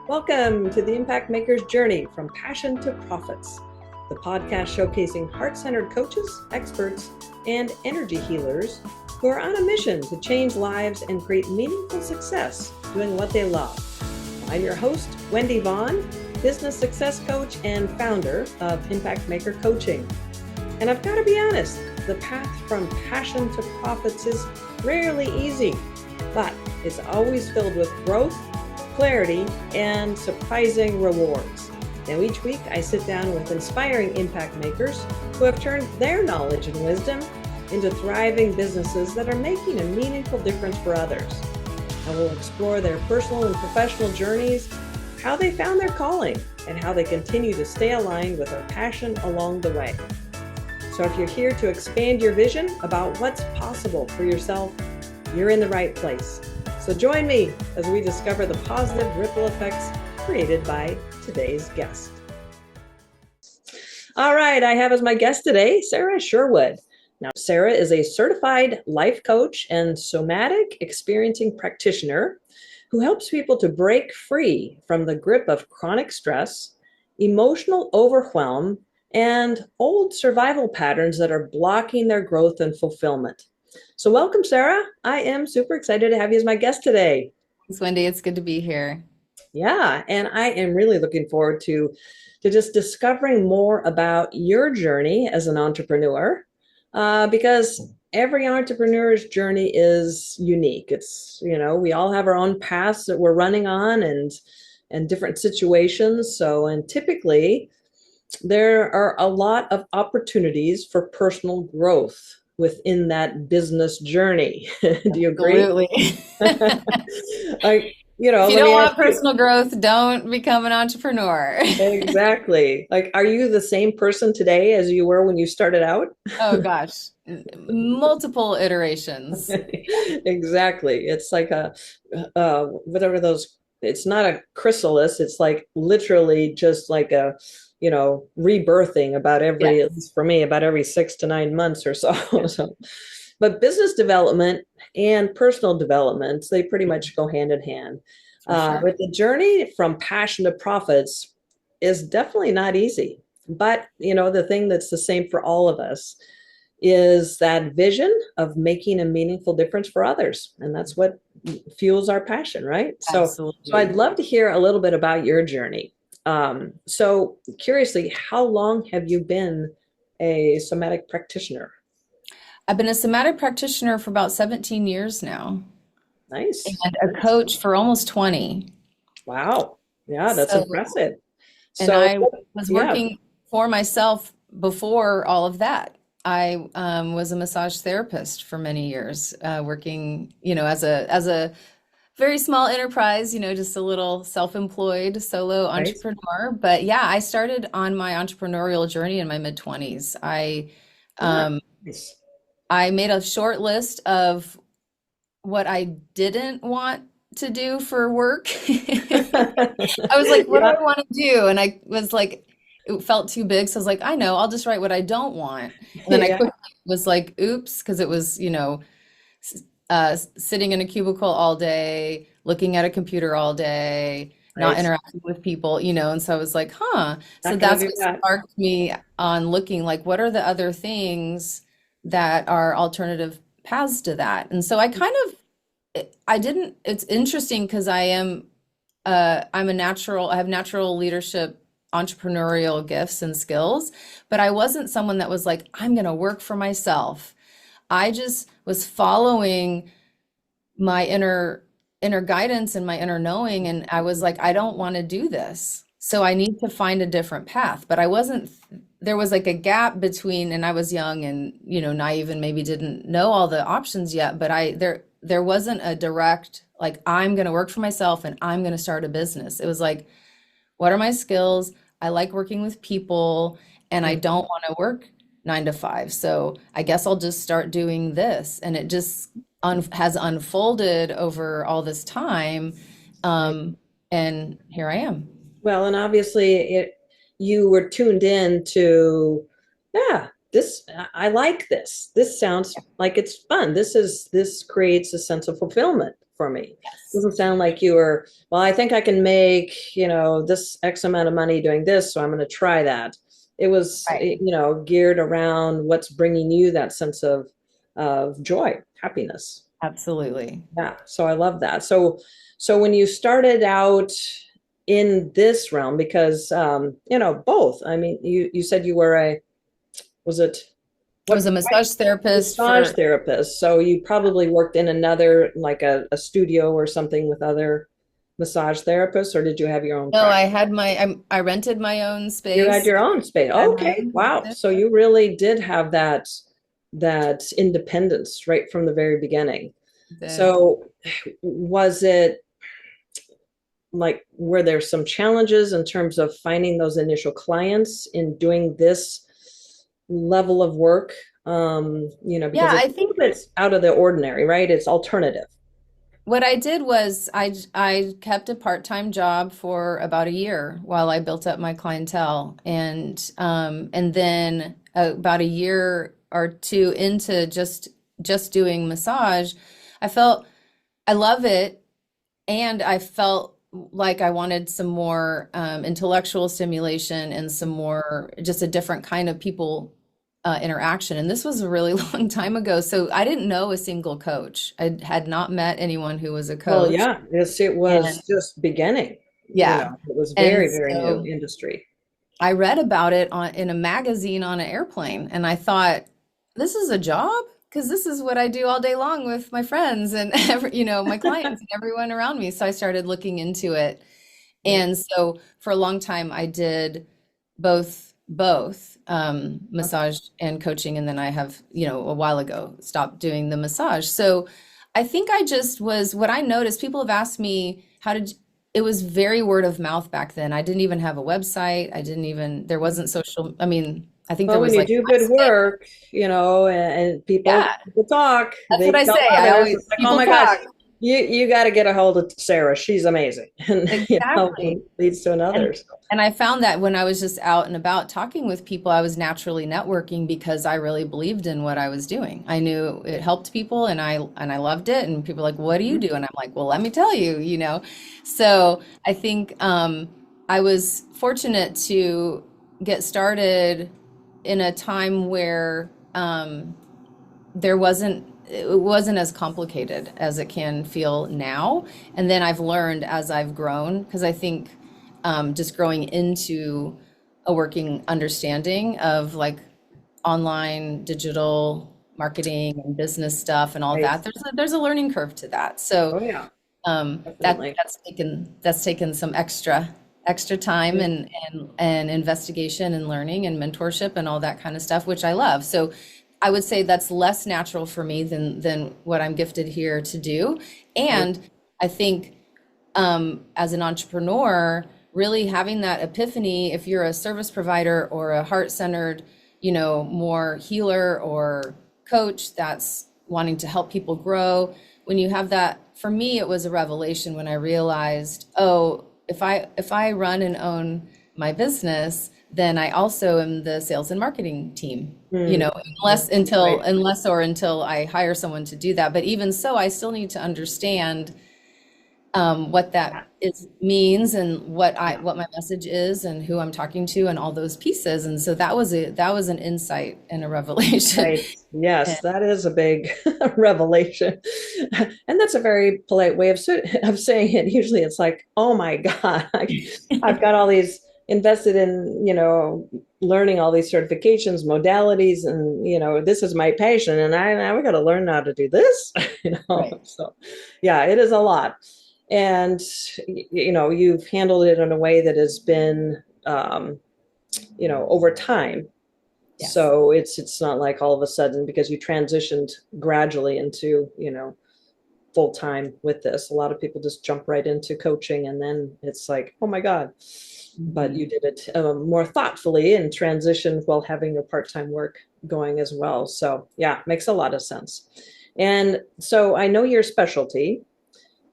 Welcome to the Impact Maker's Journey from Passion to Profits, the podcast showcasing heart-centered coaches, experts, and energy healers who are on a mission to change lives and create meaningful success doing what they love. I'm your host, Wendy Vaughn, business success coach and founder of Impact Maker Coaching. And I've got to be honest, the path from passion to profits is rarely easy, but it's always filled with growth, clarity, and surprising rewards. Now, each week I sit down with inspiring impact makers who have turned their knowledge and wisdom into thriving businesses that are making a meaningful difference for others. I will explore their personal and professional journeys, how they found their calling, and how they continue to stay aligned with their passion along the way. So if you're here to expand your vision about what's possible for yourself, you're in the right place. So join me as we discover the positive ripple effects created by today's guest. All right, I have as my guest today, Sarah Sherwood. Now, Sarah is a certified life coach and somatic experiencing practitioner who helps people to break free from the grip of chronic stress, emotional overwhelm, and old survival patterns that are blocking their growth and fulfillment. So welcome, Sarah. I am super excited to have you as my guest today. Thanks, Wendy. It's good to be here. Yeah, and I am really looking forward to just discovering more about your journey as an entrepreneur, because every entrepreneur's journey is unique. It's, we all have our own paths that we're running on and different situations. So, and typically there are a lot of opportunities for personal growth within that business journey. Do you agree? Absolutely. If you don't want personal growth, don't become an entrepreneur. Exactly. Are you the same person today as you were when you started out? Oh gosh, multiple iterations. Exactly. It's like whatever those, it's not a chrysalis. It's like literally just like a, rebirthing about every, Yes. at least for me, about every 6 to 9 months or so. But business development and personal development, they pretty much go hand in hand. Sure. But the journey from passion to profits is definitely not easy. But, the thing that's the same for all of us is that vision of making a meaningful difference for others. And that's what fuels our passion, right? Absolutely. So I'd love to hear a little bit about your journey. So curiously, how long have you been a somatic practitioner? I've been a somatic practitioner for about 17 years now. Nice. And a coach for almost 20. Wow. Yeah, that's impressive. And I was working for myself before all of that. I was a massage therapist for many years, working, as a very small enterprise, just a little self-employed solo entrepreneur. But yeah, I started on my entrepreneurial journey in my mid-20s. I made a short list of what I didn't want to do for work. I was like, what do I want to do? And I was like, it felt too big. So I was like, I know, I'll just write what I don't want. And then I quickly was like, oops, because it was, sitting in a cubicle all day, looking at a computer all day, not interacting with people, and so I was like, So that's what sparked me on looking like, what are the other things that are alternative paths to that? And so it's interesting because I have natural leadership, entrepreneurial gifts and skills, but I wasn't someone that was like, I'm going to work for myself. I just was following my inner guidance and my inner knowing. And I was like, I don't want to do this. So I need to find a different path. But there was like a gap between, and I was young and, naive and maybe didn't know all the options yet, but there wasn't a direct, like, I'm going to work for myself and I'm going to start a business. It was like, what are my skills? I like working with people and I don't want to work 9 to 5. So I guess I'll just start doing this. And it just has unfolded over all this time. And here I am. Well, and obviously you were tuned in to, I like this. This sounds like it's fun. This creates a sense of fulfillment. for me. It Yes. doesn't sound like you were, well, I think I can make, this X amount of money doing this, so I'm going to try that. It was, Right. geared around what's bringing you that sense of joy, happiness. Absolutely. Yeah. So I love that. So when you started out in this realm, because, both, I mean, you said you were was it, I was what a massage therapist massage for, therapist? So you probably worked in another, like a studio or something with other massage therapists, or did you have your own no, I practice? had I rented my own You had space. your own space. I had my Okay. own Wow. practice. So you really did have that independence right from the very beginning. Did. So was it like, were there some challenges in terms of finding those initial clients in doing this level of work? Yeah, Because it's I a think little bit out of the ordinary, right? It's alternative. what I did was I kept a part-time job for about a year while I built up my clientele, and then about a year or two into just doing massage, I felt I love it, and I felt like I wanted some more intellectual stimulation and some more just a different kind of people interaction. And this was a really long time ago. So I didn't know a single coach. I had not met anyone who was a Well, coach. yeah, it And was just beginning. yeah. It was And very, very new so industry. I read about it in a magazine on an airplane. And I thought, this is a job? Because this is what I do all day long with my friends and my clients and everyone around me. So I started looking into it. Yeah. And so for a long time, I did both massage and coaching, and then I have, a while ago stopped doing the massage. So I think I just was what I noticed. People have asked me it was very word of mouth back then. I didn't even have a website. There wasn't social. I mean, I think there Well, when was you like do good MySpace. work, and Yeah, people talk, that's what they I tell say. I others, always it's like, oh people my gosh, talk. you got to get a hold of Sarah. She's amazing. And, Exactly. one leads to And another. So, and I found that when I was just out and about talking with people, I was naturally networking because I really believed in what I was doing. I knew it helped people, and I loved it. And people were like, "What do you do?" And I'm like, "Well, let me tell you." So I think I was fortunate to get started in a time where it wasn't as complicated as it can feel now. And then I've learned as I've grown, because I think just growing into a working understanding of like online digital marketing and business stuff and all right. that, there's a learning curve to that. So Oh yeah, that definitely. that's taken some extra time and investigation and learning and mentorship and all that kind of stuff, which I love. So I would say that's less natural for me than what I'm gifted here to do. Right. And I think as an entrepreneur, really having that epiphany, if you're a service provider or a heart-centered, more healer or coach that's wanting to help people grow, when you have that, for me, it was a revelation when I realized, oh, if I run and own my business, then I also am the sales and marketing team. Mm, Unless until right. unless or until I hire someone to do that. But even so, I still need to understand what that Yeah. is means and what I Yeah. what my message is and who I'm talking to and all those pieces. And so that was an insight and a revelation. Right. Yes, And that is a big revelation. And that's a very polite way of saying it. Usually it's like, oh my God, I've got all these invested in, learning all these certifications, modalities, and, this is my passion. And now we got to learn how to do this, right. So yeah, it is a lot. And, you've handled it in a way that has been, over time. Yes. So it's not like all of a sudden, because you transitioned gradually into, full time with this. A lot of people just jump right into coaching and then it's like, oh my God. But Mhm. you did it more thoughtfully and transitioned while having your part-time work going as well. So yeah, makes a lot of sense. And so I know your specialty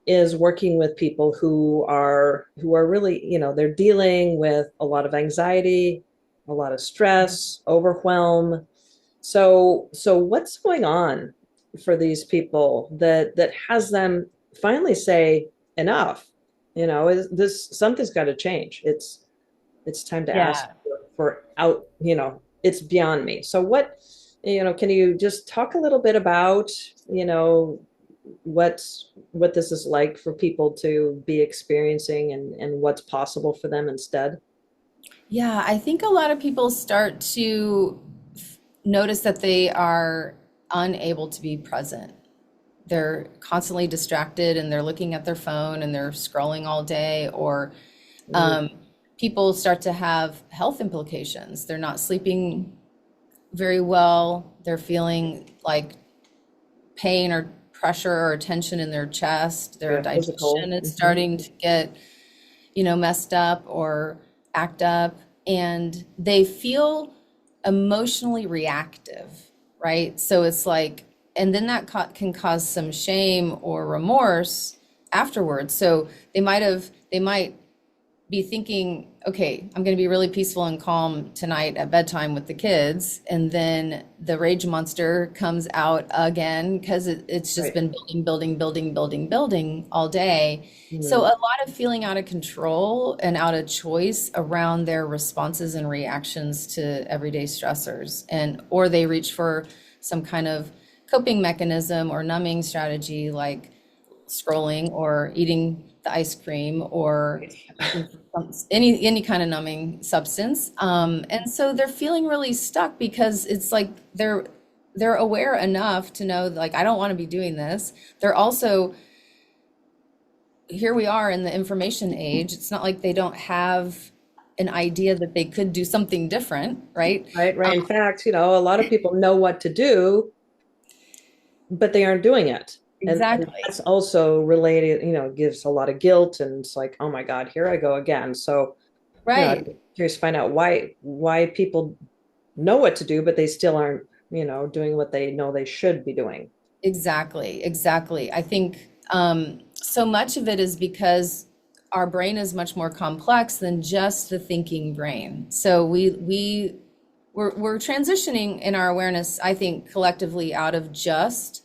is working with people who are really, they're dealing with a lot of anxiety, a lot of stress, overwhelm. So what's going on for these people that has them finally say enough. Is this something's got to change? It's time to ask Yeah. for out, it's beyond me. So can you just talk a little bit about, what this is like for people to be experiencing and what's possible for them instead? Yeah, I think a lot of people start to notice that they are unable to be present. They're constantly distracted and they're looking at their phone and they're scrolling all day, or Mm, um, people start to have health implications. They're not sleeping very well. They're feeling like pain or pressure or tension in their chest. Their yeah, digestion physical. is starting to get, messed up or act up, and they feel emotionally reactive, right? So it's like, and then that can cause some shame or remorse afterwards. So they might be thinking, okay, I'm going to be really peaceful and calm tonight at bedtime with the kids. And then the rage monster comes out again because it's just Right. been building all day. So Mm, a lot of feeling out of control and out of choice around their responses and reactions to everyday stressors. Or they reach for some kind of coping mechanism or numbing strategy like scrolling or eating the ice cream or any kind of numbing substance. And so they're feeling really stuck because it's like they're aware enough to know, like, I don't want to be doing this. They're also, here we are in the information age. It's not like they don't have an idea that they could do something different, right? right, right. In fact, a lot of people know what to do, but they aren't doing it. And Exactly. that's also related, gives a lot of guilt, and it's like, oh my God, here I go again. So, I'm Right. curious to find out why people know what to do, but they still aren't, doing what they know they should be doing. Exactly, exactly. I think so much of it is because our brain is much more complex than just the thinking brain. So we're transitioning in our awareness, I think, collectively out of just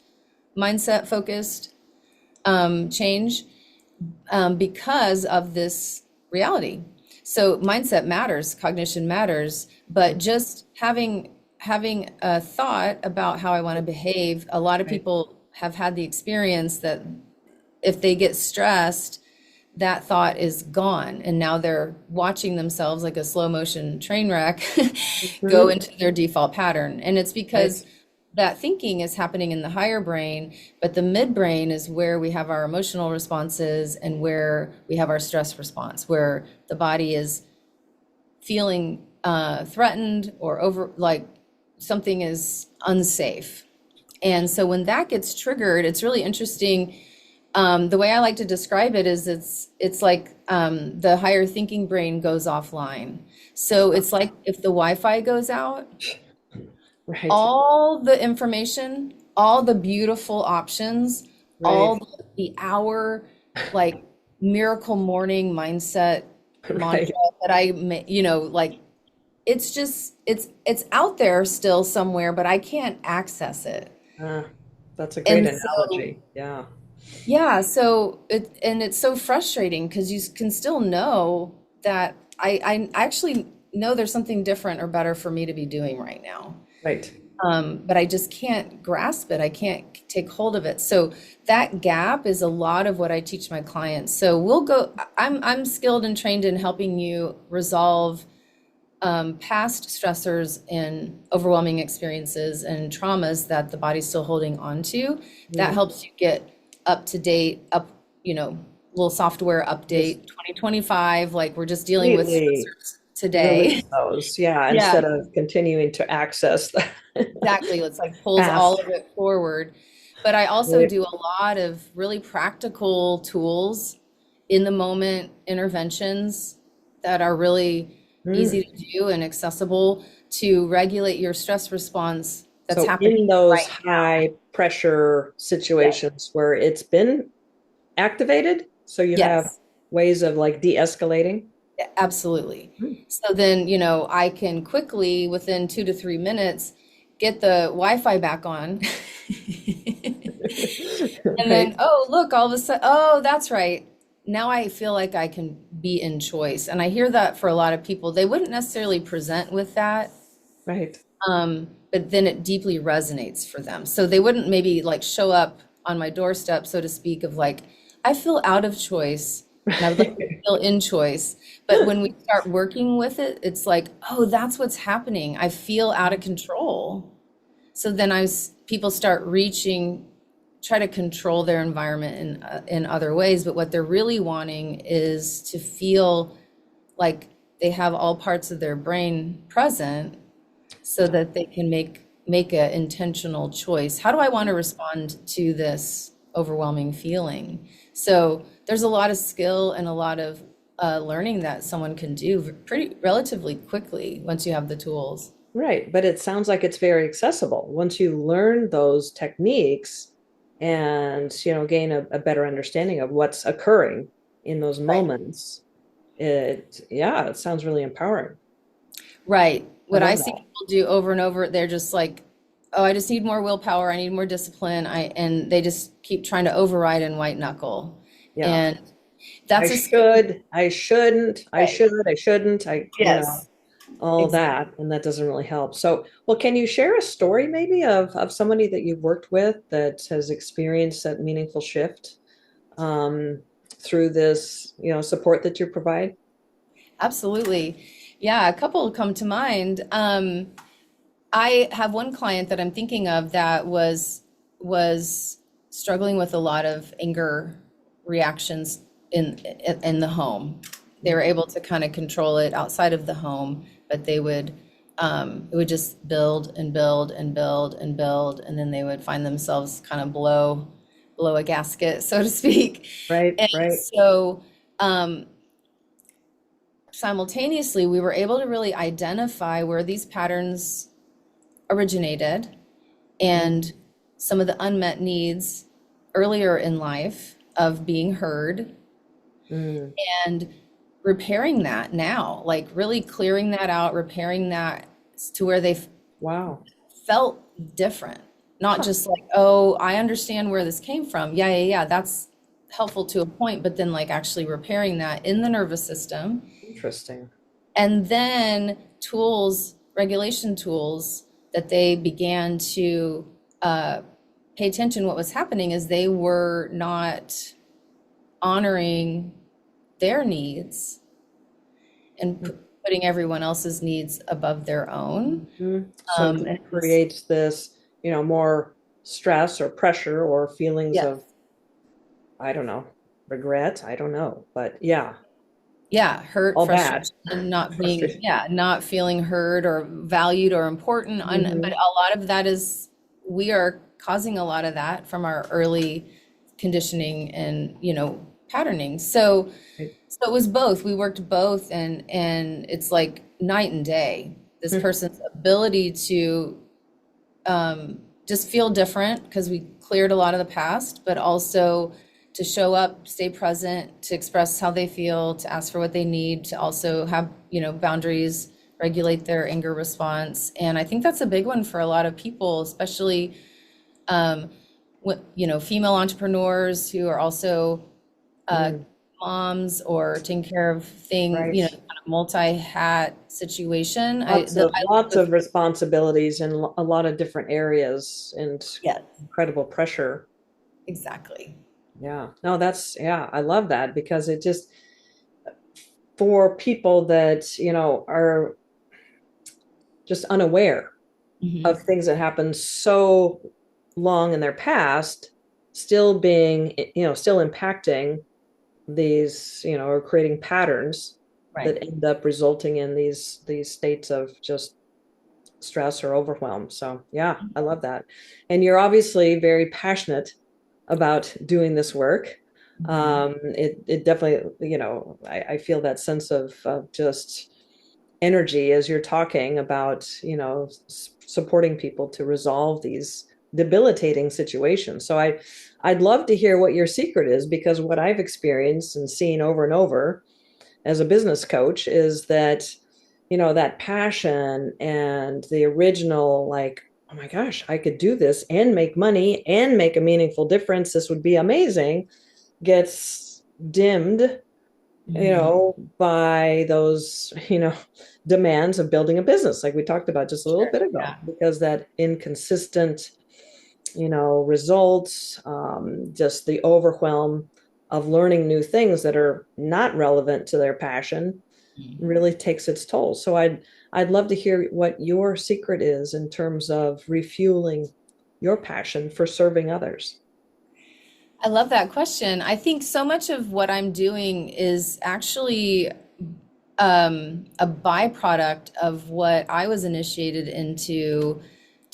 mindset focused change because of this reality. So mindset matters, cognition matters, but just having a thought about how I want to behave, a lot of Right. people have had the experience that if they get stressed, that thought is gone. And now they're watching themselves like a slow motion train wreck go Mhm. into their default pattern. And it's Right. because that thinking is happening in the higher brain, but the midbrain is where we have our emotional responses and where we have our stress response, where the body is feeling threatened or over, like something is unsafe. And so when that gets triggered, it's really interesting. The way I like to describe it is it's like the higher thinking brain goes offline. So it's like if the Wi-Fi goes out, Right. all the information, all the beautiful options, Right. all the hour like miracle morning mindset mantra Right. that like it's just it's out there still somewhere, but I can't access it. Ah, that's a great And so analogy. Yeah. yeah, so it's so frustrating because you can still know that I actually know there's something different or better for me to be doing right now. Right. But I just can't grasp it. I can't take hold of it. So that gap is a lot of what I teach my clients. So I'm skilled and trained in helping you resolve past stressors and overwhelming experiences and traumas that the body's still holding on to. That Mm. helps you get up to date, little software Just update 2025, like we're just dealing with completely stressors today. release those. Yeah. Yeah, Instead of continuing to access the exactly. It's like pulls all past. of it forward. But I also Right. do a lot of really practical tools, in the moment interventions that are really Mm. easy to do and accessible to regulate your stress response that's So happening in those right high pressure now. situations where it's been activated, so you have Yes. ways of like de-escalating. Yeah, absolutely. Mm. So then, I can quickly, within 2 to 3 minutes, get the Wi-Fi back on And then, Right. oh, look, all of a sudden, oh, that's right. Now I feel like I can be in choice. And I hear that for a lot of people. They wouldn't necessarily present with that, Right. but then it deeply resonates for them. So they wouldn't maybe like show up on my doorstep, so to speak, of like, I feel out of choice and I would like to feel in choice. But when we start working with it, it's like, oh, that's what's happening. I feel out of control. So then people start reaching, try to control their environment in other ways, but what they're really wanting is to feel like they have all parts of their brain present so that they can make an intentional choice. How do I want to respond to this overwhelming feeling? So there's a lot of skill and a lot of learning that someone can do pretty relatively quickly once you have the tools. Right. But it sounds like it's very accessible. Once you learn those techniques and, gain a better understanding of what's occurring in those Right. moments, it sounds really empowering. Right. I What I love see that. people do over and over, they're just like, oh, I just need more willpower. I need more discipline. And they just keep trying to override and white knuckle. Yeah. And I that's a scary, should, I shouldn't, I right. should, I shouldn't, Yes. all Exactly. that, and that doesn't really help. So, well, can you share a story maybe of somebody that you've worked with that has experienced that meaningful shift um, through this, support that you provide? Absolutely. Yeah, a couple come to mind. I have one client that I'm thinking of that was struggling with a lot of anger reactions in the home. They were able to kind of control it outside of the home, but they would it would just build and build and build and build, and then they would find themselves kind of blow a gasket, so to speak. Right, And right. so um, simultaneously, we were able to really identify where these patterns originated and some of the unmet needs earlier in life of being heard Mm, and repairing that now, like really clearing that out, repairing that to where they wow. felt different. Not Huh. just like, oh, I understand where this came from. Yeah, yeah, yeah. That's helpful to a point, but then like actually repairing that in the nervous system. Interesting. And then tools, regulation tools that they began to pay attention what was happening is they were not honoring their needs and putting everyone else's needs above their own. So it And creates this, more stress or pressure or feelings yeah, of, I don't know, regret. I don't know, but yeah, yeah, hurt, all bad. frustration, not being, Frustration. yeah, not feeling heard or valued or important. But Hmm. a lot of that is, we are causing a lot of that from our early conditioning and, patterning. So it was both. We worked both and it's like night and day. This person's ability to just feel different because we cleared a lot of the past, but also to show up, stay present, to express how they feel, to ask for what they need, to also have, boundaries, regulate their anger response. And I think that's a big one for a lot of people, especially, female entrepreneurs who are also uh, Mm, moms or taking care of things, right. kind of multi-hat situation. Lots of I work lots with, of responsibilities in a lot of different areas and yeah, incredible pressure. exactly. Yeah. No, yeah, I love that because it just for people that, are just unaware of Mhm. things that happened so long in their past, still being, still impacting these, or creating patterns Right. that end up resulting in these states of just stress or overwhelm. So yeah, I love that. And you're obviously very passionate about doing this work. Mhm. It definitely, I feel that sense of just energy as you're talking about, supporting people to resolve these debilitating situations. So I'd love to hear what your secret is, because what I've experienced and seen over and over as a business coach is that, that passion and the original, like, oh my gosh, I could do this and make money and make a meaningful difference. This would be amazing. Gets dimmed, Mhm. by those, demands of building a business, like we talked about just a little Sure. bit ago, Yeah. because that inconsistent, results, just the overwhelm of learning new things that are not relevant to their passion Mhm. really takes its toll. So I'd love to hear what your secret is in terms of refueling your passion for serving others. I love that question. I think so much of what I'm doing is actually a byproduct of what I was initiated into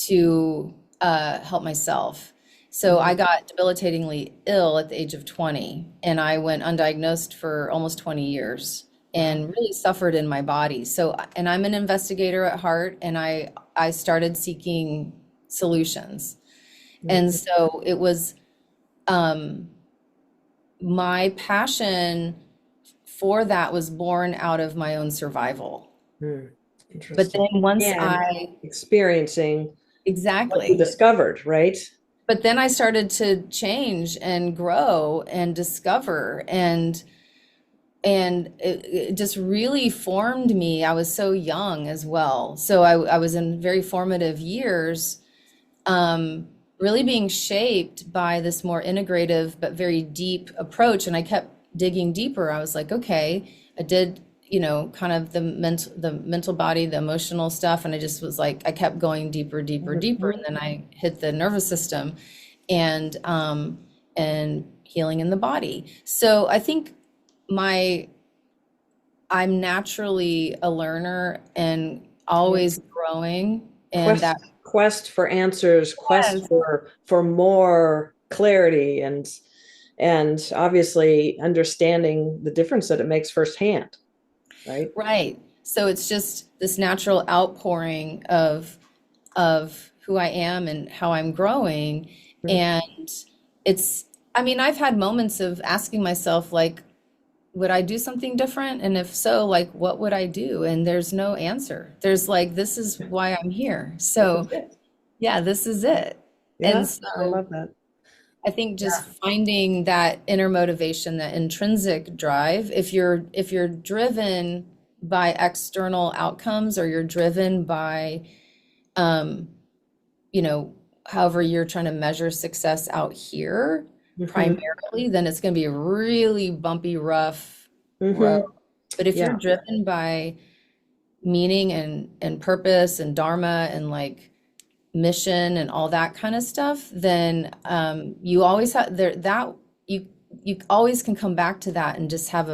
to help myself. So I Mhm. got debilitatingly ill at the age of 20, and I went undiagnosed for almost 20 years Wow. and really suffered in my body. So, and I'm an investigator at heart, and I started seeking solutions. And Mhm. so it was um, my passion for that was born out of my own survival. Hmm. But Interesting. then once And I, experiencing what you exactly. discovered, right? But then I started to change and grow and discover and it just really formed me. I was so young as well. So I was in very formative years, really being shaped by this more integrative but very deep approach. And I kept digging deeper. I was like, okay, I did, kind of the mental body, the emotional stuff, and I just was like, I kept going deeper, deeper, deeper, Mhm. and then I hit the nervous system and healing in the body. So I think my I'm naturally a learner and Yeah. always growing, and Quest that quest for answers, quest yes, for more clarity, and obviously understanding the difference that it makes firsthand, right? right. So it's just this natural outpouring of who I am and how I'm growing. Mhm. And it's, I mean, I've had moments of asking myself, like, would I do something different? And if so, like, what would I do? And there's no answer. There's like, this is why I'm here. This is So, it. yeah, this is it. And Yeah, I so love that. I think just Yeah. finding that inner motivation, that intrinsic drive, if you're driven by external outcomes or you're driven by um, you know, however you're trying to measure success out here Hmm. primarily, then it's going to be a really bumpy, rough road. Hmm. But if you're Yeah. driven by meaning and purpose and dharma and like mission and all that kind of stuff, then you always have there that you always can come back to that and just have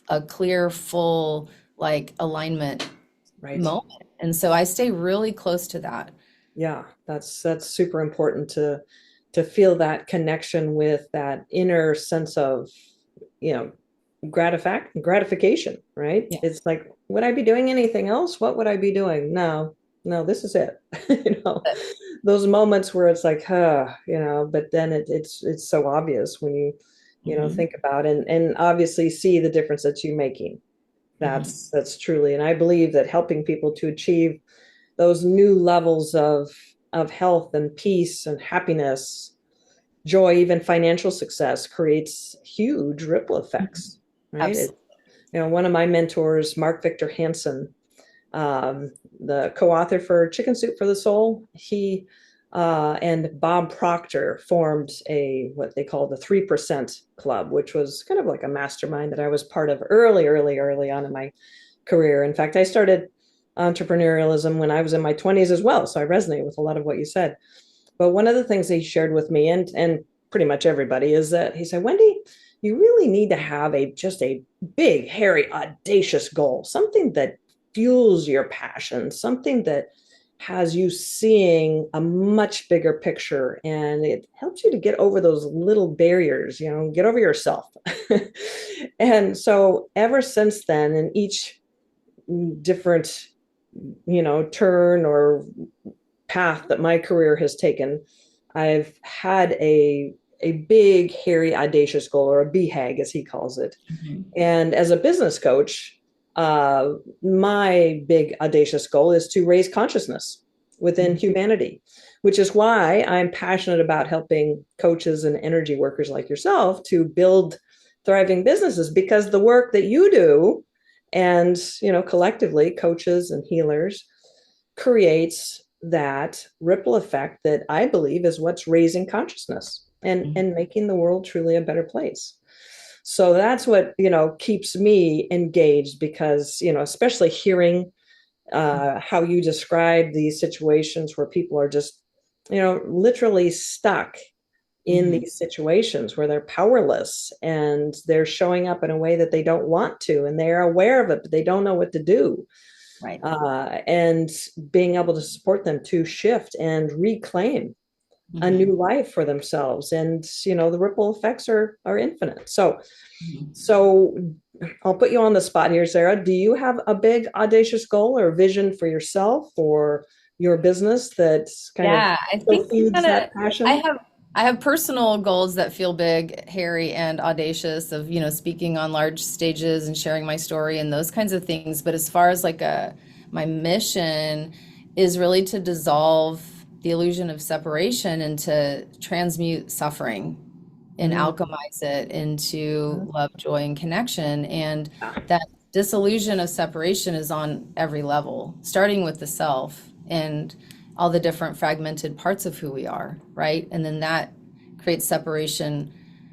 a clear, full like alignment Right. moment. And so I stay really close to that. Yeah, that's super important to feel that connection with that inner sense of, you know, gratification, right? Yeah. It's like, would I be doing anything else? What would I be doing? No, no, this is it. Those moments where it's like, but then it's so obvious when Mhm. think about and obviously see the difference that you're making. Mhm. That's truly, and I believe that helping people to achieve those new levels of health and peace and happiness, joy, even financial success creates huge ripple effects, right? Absolutely. One of my mentors, Mark Victor Hansen, the co-author for Chicken Soup for the Soul, he and Bob Proctor formed what they call the 3% Club, which was kind of like a mastermind that I was part of early on in my career. In fact, I started entrepreneurialism when I was in my 20s as well, so I resonate with a lot of what you said. But one of the things he shared with me and pretty much everybody is that he said, Wendy, you really need to have a big, hairy, audacious goal, something that fuels your passion, something that has you seeing a much bigger picture, and it helps you to get over those little barriers, get over yourself. And so ever since then, in each different turn or path that my career has taken, I've had a big, hairy, audacious goal, or a BHAG, as he calls it. Mhm. And as a business coach, uh, my big, audacious goal is to raise consciousness within humanity, which is why I'm passionate about helping coaches and energy workers like yourself to build thriving businesses, because the work that you do and, collectively coaches and healers creates that ripple effect that I believe is what's raising consciousness and making the world truly a better place. So that's what, keeps me engaged, because, especially hearing how you describe these situations where people are just, literally stuck in these situations where they're powerless and they're showing up in a way that they don't want to, and they're aware of it, but they don't know what to do. Right. And being able to support them to shift and reclaim a new life for themselves. And, the ripple effects are infinite. So I'll put you on the spot here, Sarah. Do you have a big audacious goal or vision for yourself or your business that's I think feeds that passion? I have personal goals that feel big, hairy, and audacious of, speaking on large stages and sharing my story and those kinds of things. But as far as my mission is really to dissolve the illusion of separation and to transmute suffering and alchemize it into love, joy, and connection. And that disillusion of separation is on every level, starting with the self and all the different fragmented parts of who we are, right? And then that creates separation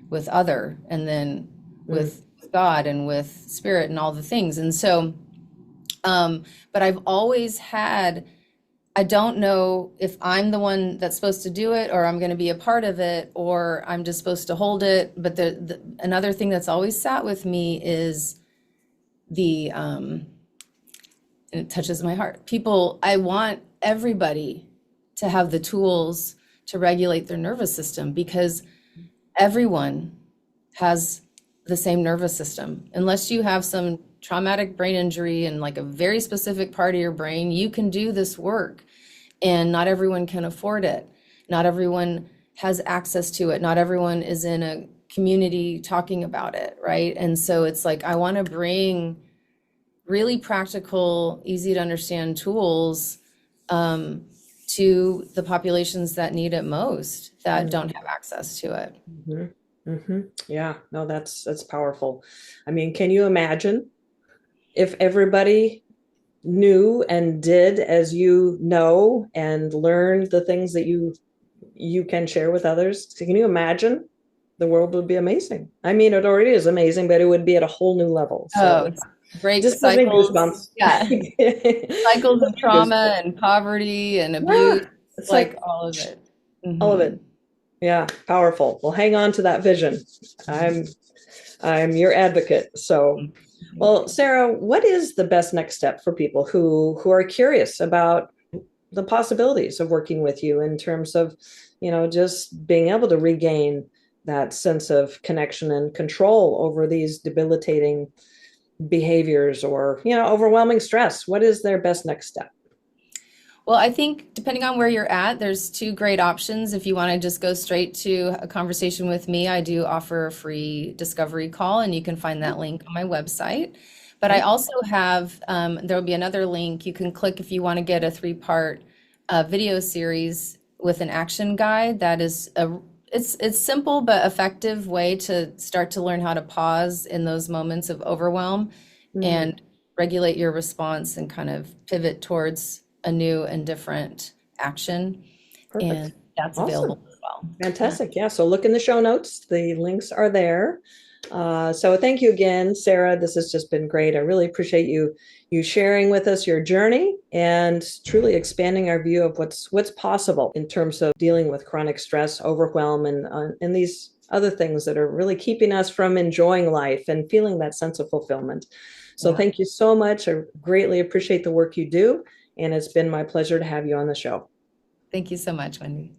with other, and then with God and with spirit and all the things. And so, but I've always had, I don't know if I'm the one that's supposed to do it, or I'm going to be a part of it, or I'm just supposed to hold it. But another thing that's always sat with me is and it touches my heart. I want everybody to have the tools to regulate their nervous system, because everyone has the same nervous system. Unless you have some traumatic brain injury and a very specific part of your brain, you can do this work, and not everyone can afford it. Not everyone has access to it. Not everyone is in a community talking about it, right? And so it's I want to bring really practical, easy to understand tools to the populations that need it most, that don't have access to it. Yeah, no, that's powerful. I mean, can you imagine if everybody knew and did as and learned the things that you can share with others? So can you imagine? The world would be amazing. I mean, it already is amazing, but it would be at a whole new level. So break just cycles, cycles of trauma and poverty and abuse, it's all of it. All of it. Yeah, powerful. Well, hang on to that vision. I'm your advocate. So, well, Sarah, what is the best next step for people who are curious about the possibilities of working with you in terms of, just being able to regain that sense of connection and control over these debilitating behaviors or, overwhelming stress? What is their best next step? Well, I think depending on where you're at, there's two great options. If you want to just go straight to a conversation with me, I do offer a free discovery call, and you can find that link on my website. But I also have, there'll be another link you can click if you want to get a 3-part video series with an action guide. That is it's simple but effective way to start to learn how to pause in those moments of overwhelm and regulate your response and kind of pivot towards a new and different action. Perfect. And that's available as well. Fantastic. Yeah. So look in the show notes. The links are there. So thank you again, Sarah. This has just been great. I really appreciate you sharing with us your journey and truly expanding our view of what's possible in terms of dealing with chronic stress, overwhelm, and these other things that are really keeping us from enjoying life and feeling that sense of fulfillment. So thank you so much. I greatly appreciate the work you do. And it's been my pleasure to have you on the show. Thank you so much, Wendy.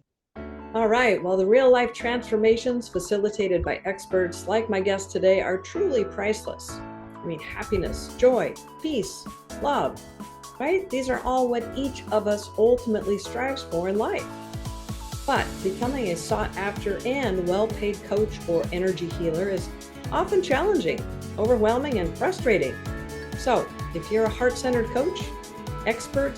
All right. Well, the real life transformations facilitated by experts like my guest today are truly priceless. I mean, happiness, joy, peace, love, right? These are all what each of us ultimately strives for in life. But becoming a sought after and well-paid coach or energy healer is often challenging, overwhelming, and frustrating. So if you're a heart-centered coach, expert,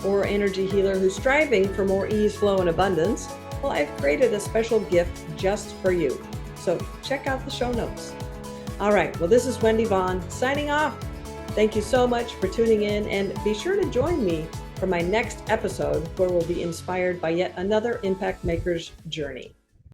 or energy healer who's striving for more ease, flow, and abundance, well, I've created a special gift just for you. So check out the show notes. All right, well, this is Wendy Vaughn signing off. Thank you so much for tuning in, and be sure to join me for my next episode where we'll be inspired by yet another impact maker's journey.